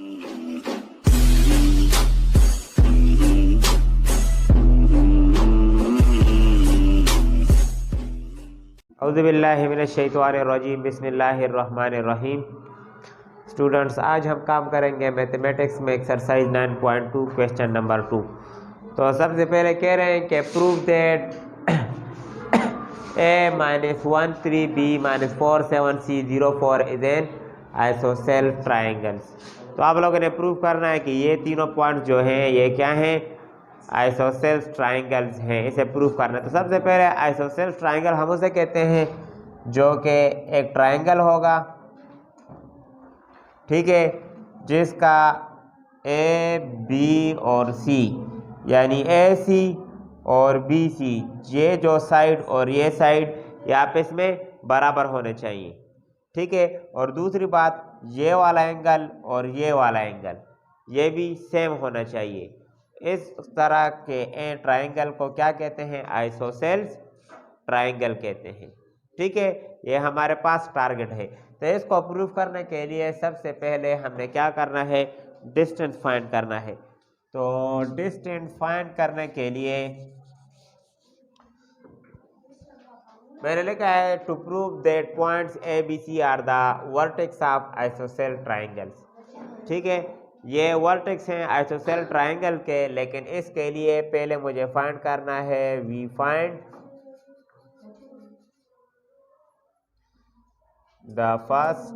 औज़ुबिल्लाहिमिनश्शैतानिर्रजीम बिस्मिल्लाहिर्रहमानिर्रहीम। स्टूडेंट्स, आज हम काम करेंगे मैथमेटिक्स में एक्सरसाइज 9.2 क्वेश्चन नंबर 2। तो सबसे पहले कह रहे हैं कि prove that a-1 3b-4 7c 04 is an isosceles triangles. तो आप लोगों ने प्रूव करना है कि ये तीनों पॉइंट जो हैं ये क्या हैं, आइसोसेल्फ ट्राइंगल्स हैं। इसे प्रूव करना है। तो सबसे पहले आइसोसेल्फ ट्राइंगल हम उसे कहते हैं जो कि एक ट्राइंगल होगा, ठीक है, जिसका ए बी और सी यानी ए सी और बी सी, ये जो साइड और ये साइड ये आपस में बराबर होने चाहिए, ठीक है। और दूसरी बात, ये वाला एंगल और ये वाला एंगल ये भी सेम होना चाहिए। इस तरह के ट्राइंगल को क्या कहते हैं, आइसोसेल्फ ट्राइंगल कहते हैं, ठीक है। ये हमारे पास टारगेट है। तो इसको प्रूव करने के लिए सबसे पहले हमने क्या करना है, डिस्टेंस फाइंड करना है। तो डिस्टेंस फाइंड करने के लिए मैंने लिखा है to prove that points A B C are the vertex of isosceles triangles, ठीक है। ये वर्टेक्स हैं आइसोसेल्फ ट्राइंगल के, लेकिन इसके लिए पहले मुझे फाइंड करना है, we find the first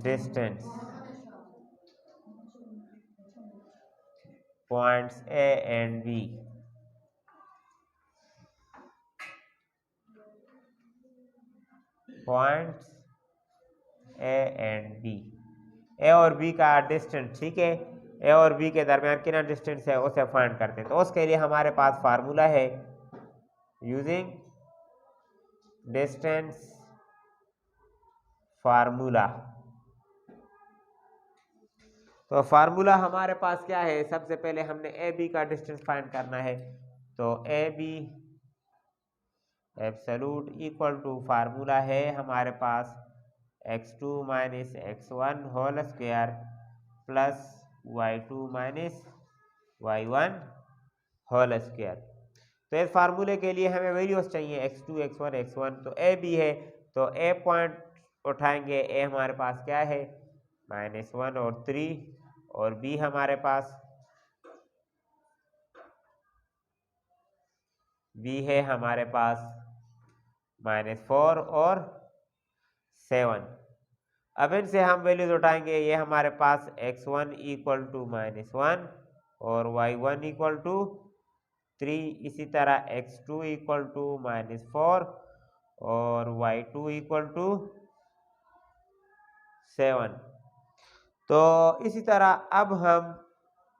distance points A and B, points A and B, A और बी का डिस्टेंस, ठीक है। ए और बी के दरमियान कितना डिस्टेंस है उसे फाइंड करते हैं। तो उसके लिए हमारे पास फार्मूला है, यूजिंग डिस्टेंस फार्मूला। तो फार्मूला हमारे पास क्या है, सबसे पहले हमने ए बी का डिस्टेंस फाइंड करना है। तो A B absolute equal to formula है हमारे पास x2 minus x1 whole square plus y2 minus y1 whole square. तो इस फार्मूले के लिए हमें वैल्यूज चाहिए x2 x1 x1। तो ए बी है, तो ए पॉइंट उठाएंगे, ए हमारे पास क्या है -1 और 3, और बी हमारे पास बी है हमारे पास -4 और 7। अब इनसे हम वैल्यूज उठाएंगे, ये हमारे पास x1 इक्वल टू -1 और y1 इक्वल टू 3, इसी तरह x2 इक्वल टू -4 और y2 इक्वल टू 7। तो इसी तरह अब हम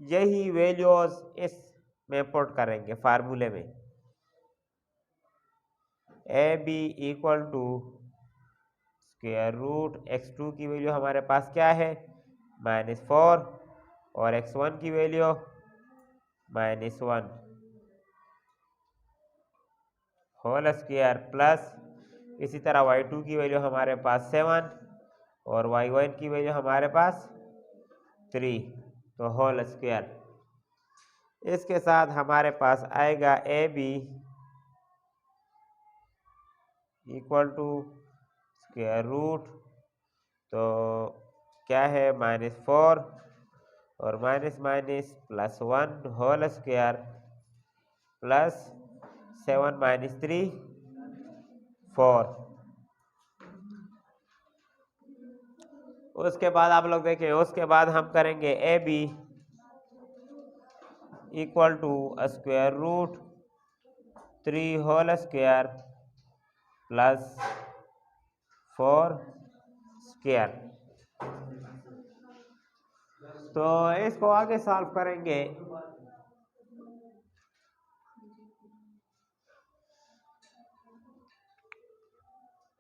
यही वैल्यूज इस में पुट करेंगे फार्मूले में। A B equal to square root x2 की वैल्यू हमारे पास क्या है -4 और x1 की वैल्यू -1 होल स्क्वायर प्लस इसी तरह y2 की वैल्यू हमारे पास 7 और y1 की वैल्यू हमारे पास 3, तो होल स्क्वायर। इसके साथ हमारे पास आएगा A B equal to square root, तो क्या है -4 और minus minus +1 whole square plus 7 - 3 4। उसके बाद आप लोग देखें, उसके बाद हम करेंगे A B equal to square root 3 whole square plus 4 square. तो इसको आगे सॉल्व करेंगे।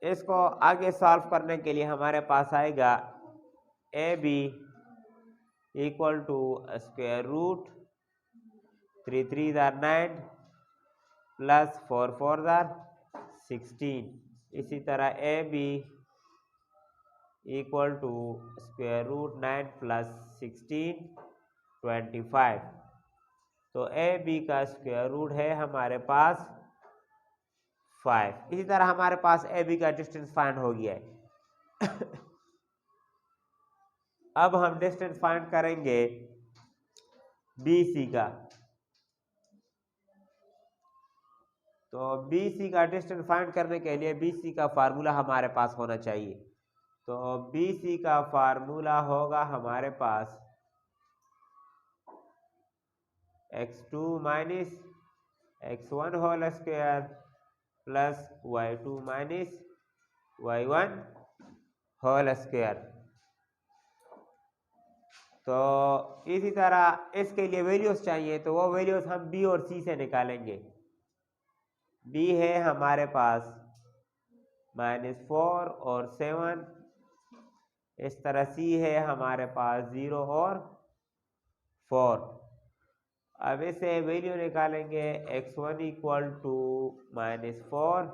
इसको आगे सॉल्व करने के लिए हमारे पास आएगा A B equal to square root 3 3 9 plus 4 4 16। इसी तरह A B equal to square root 9 plus 16 25। तो ए बी का स्क्वायर रूट है हमारे पास 5। इसी तरह हमारे पास ए बी का डिस्टेंस फाइंड हो गया है। अब हम डिस्टेंस फाइंड करेंगे बी सी का। तो बी सी का डिस्टेंस फाइंड करने के लिए बी सी का फार्मूला हमारे पास होना चाहिए। तो बी सी का फार्मूला होगा हमारे पास x2 minus x1 whole square plus y2 minus y1 whole square. तो इसी तरह इसके लिए वैल्यूज चाहिए, तो वो वैल्यूज हम बी और सी से निकालेंगे। बी है हमारे पास -4 और 7, इस तरह सी है हमारे पास 0 और 4। अब इसे वैल्यू निकालेंगे x1 equal to -4,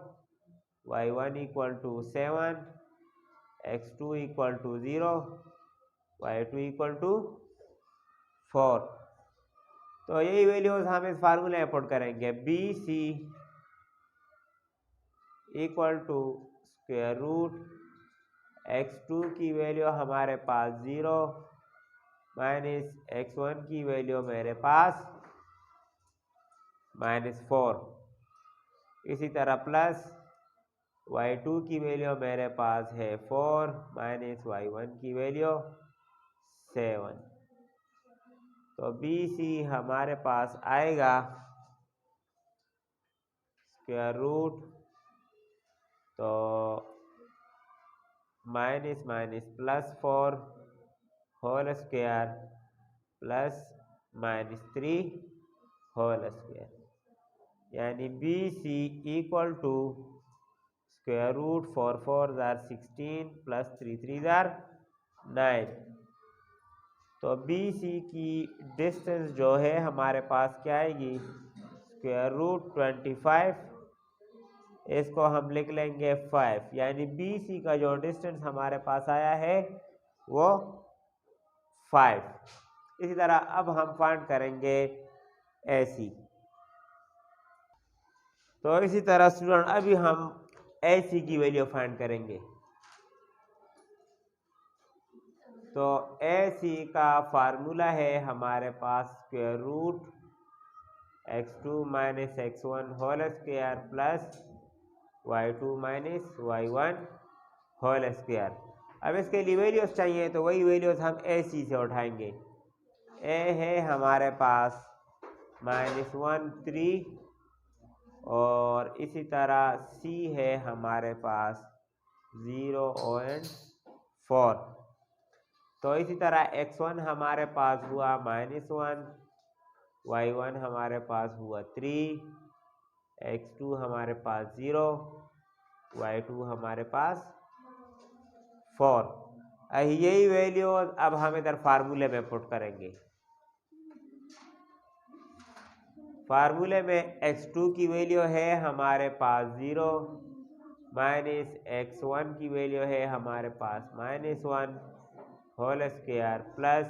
y1 equal to 7, x2 equal to 0, y2 equal to 4। तो यही वैल्यूज हम इस फार्मूले में पुट करेंगे। B C equal to square root x2 की वैल्यू हमारे पास 0 माइनस x1 की वैल्यू मेरे पास -4। इसी तरह प्लस y2 की वैल्यू मेरे पास है 4 माइनस y1 की वैल्यू 7। तो बी सी हमारे पास आएगा स्क्वायर रूट, तो minus minus +4 whole square plus -3 whole square, यानी B C equal to square root 4 4 जार 16 प्लस 3 3 जार 9। तो बी सी की डिस्टेंस जो है हमारे पास क्या आएगी, स्क्वायर रूट 25, इसको हम लिख लेंगे 5, यानी बी सी का जो डिस्टेंस हमारे पास आया है वो 5। इसी तरह अब हम फाइंड करेंगे ए सी। तो इसी तरह स्टूडेंट अभी हम ए सी की वैल्यू फाइंड करेंगे। तो ए सी का फार्मूला है हमारे पास square root x2 minus x1 whole square plus y2 minus y1 whole square. अब इसके लिए वैल्यूज चाहिए, तो वही वैल्यूज हम ए सी से उठाएंगे। ए है हमारे पास -1 3 और इसी तरह सी है हमारे पास 0 और 4। तो इसी तरह x1 हमारे पास हुआ -1, y1 हमारे पास हुआ 3, x2 हमारे पास 0, y2 हमारे पास 4। यही वैल्यू अब हम इधर फार्मूले में पुट करेंगे। फार्मूले में x2 की वैल्यू है हमारे पास 0 माइनस x1 की वैल्यू है हमारे पास -1 होल स्क्वायर प्लस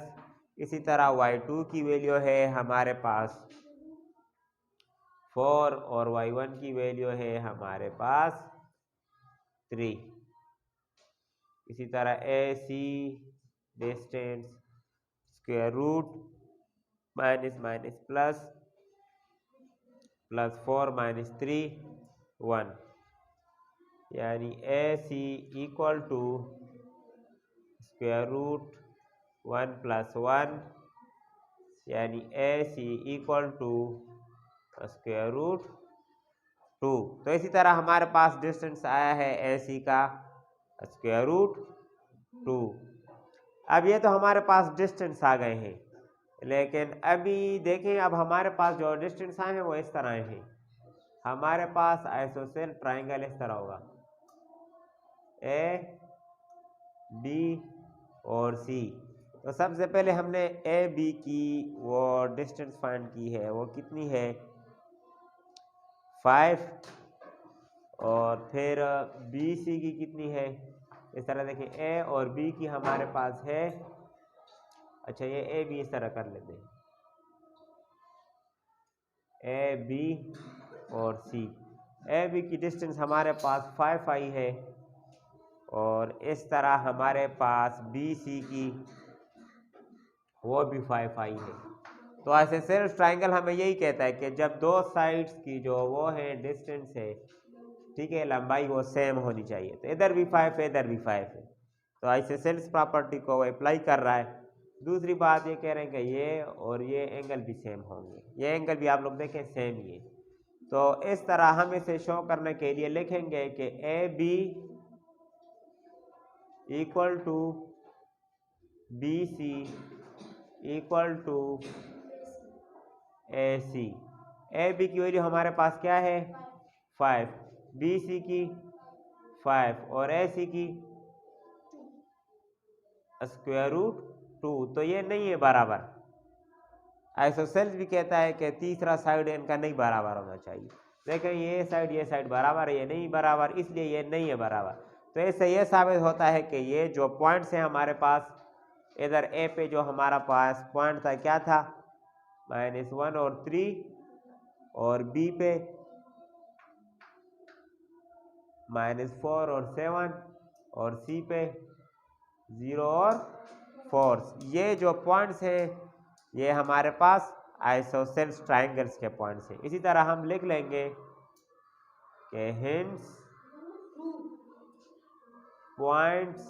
इसी तरह y2 की वैल्यू है हमारे पास 4 और y1 की वैल्यू है हमारे पास 3। इसी तरह A C distance square root minus minus plus +4 -3 1, यानी A C equal to square root 1 + 1, यानी A C equal to square root 2। तो इसी तरह हमारे पास डिस्टेंस आया है ए सी का स्क्वायर रूट 2। अब ये तो हमारे पास डिस्टेंस आ गए हैं, लेकिन अभी देखें अब हमारे पास जो डिस्टेंस आए हैं वो इस तरह हैं। हमारे पास आइसोसेल ट्राइंगल इस तरह होगा, ए बी और सी। तो सबसे पहले हमने ए बी की वो डिस्टेंस फाइंड की है, वो कितनी है 5, और फिर बी सी की कितनी है इस तरह देखिए ए और बी की हमारे पास है, अच्छा ये ए बी इस तरह कर लेते हैं, ए बी और सी। ए बी की डिस्टेंस हमारे पास 5 आई है और इस तरह हमारे पास बी सी की वो भी 5 आई है। तो आइसोसेलेस ट्राइंगल हमें यही कहता है कि जब दो साइड्स की जो वो है डिस्टेंस है, ठीक है, लंबाई वो सेम होनी चाहिए। तो इधर भी 5 है, इधर भी 5 है, तो आइसोसेलेस प्रॉपर्टी को अप्लाई कर रहा है। दूसरी बात ये कह रहे हैं कि ये और ये एंगल भी सेम होंगे, ये एंगल भी आप लोग देखें सेम ही है। तो इस तरह हम इसे शो करने के लिए लिखेंगे कि A B equal to B C equal to A C. A B की वैल्यू हमारे पास क्या है 5, बी सी की 5 और ए सी की स्क्वायर रूट 2। तो ये नहीं है बराबर। आइसोसेलेस भी कहता है कि तीसरा साइड इनका नहीं बराबर होना चाहिए। लेकिन ये साइड बराबर है, ये नहीं बराबर, इसलिए ये नहीं है बराबर। तो इससे ये साबित होता है कि ये जो पॉइंट्स हैं हमारे पास, इधर ए पे जो हमारा पास पॉइंट था क्या था -1 और 3, और बी पे -4 और 7, और सी पे 0 और 4। ये जो पॉइंट्स हैं ये हमारे पास आइसोसेलेस ट्राइंगल्स के पॉइंट्स हैं। इसी तरह हम लिख लेंगे कि hence points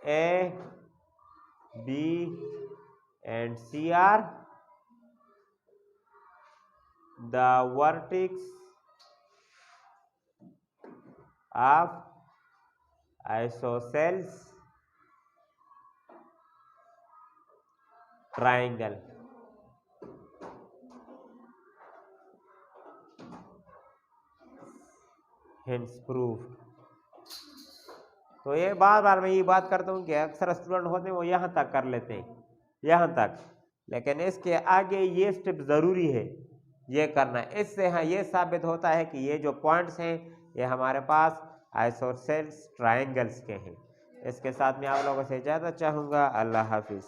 A B and C are the vertex of isosceles triangle। Hence proved। तो ये बार बार मैं ये बात करता हूँ कि अक्सर स्टूडेंट होते हैं वो यहाँ तक कर लेते हैं, यहाँ तक, लेकिन इसके आगे ये स्टेप ज़रूरी है ये करना। इससे हाँ ये साबित होता है कि ये जो पॉइंट्स हैं ये हमारे पास आइसोसेलेस ट्राइंगल्स के हैं। इसके साथ मैं आप लोगों से इजाज़त चाहूँगा। अल्लाह हाफिज़।